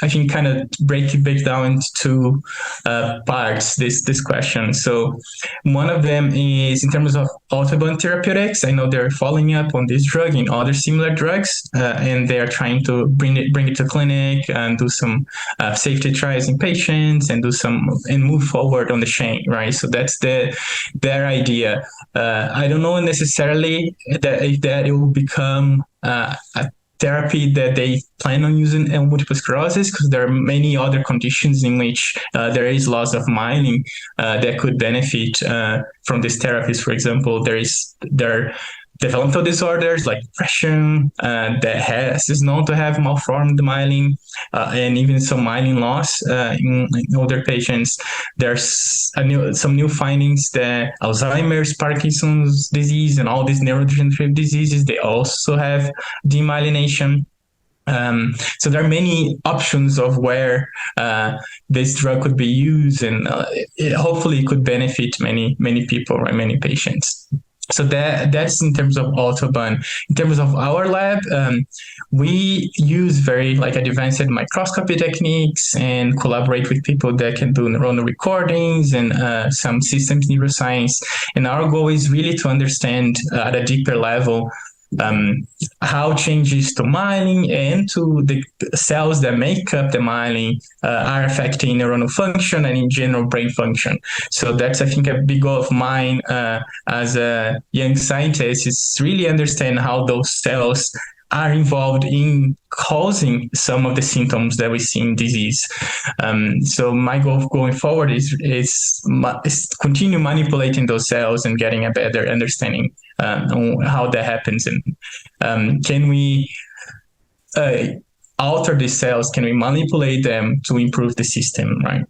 I think, kind of break down into two parts, this question. So one of them is in terms of autoimmune therapeutics. I know they're following up on this drug and other similar drugs, and they are trying to bring it to clinic and do some safety trials in patients and move forward on the chain, right? So that's their idea. I don't know necessarily that if that it will become a therapy that they plan on using in multiple sclerosis, because there are many other conditions in which there is loss of myelin that could benefit from these therapies. For example, there are developmental disorders like depression that is known to have malformed myelin and even some myelin loss in older patients. There's some new findings that Alzheimer's, Parkinson's disease, and all these neurodegenerative diseases, they also have demyelination. So there are many options of where this drug could be used, and hopefully it could benefit many people, right? Many patients. So that's in terms of autobahn. In terms of our lab, we use very advanced microscopy techniques and collaborate with people that can do neuronal recordings and some systems neuroscience. And our goal is really to understand at a deeper level how changes to myelin and to the cells that make up the myelin are affecting neuronal function and in general brain function. So that's, I think, a big goal of mine as a young scientist, is really understand how those cells are involved in causing some of the symptoms that we see in disease. So my goal going forward is continue manipulating those cells and getting a better understanding on how that happens. And can we alter these cells? Can we manipulate them to improve the system, right?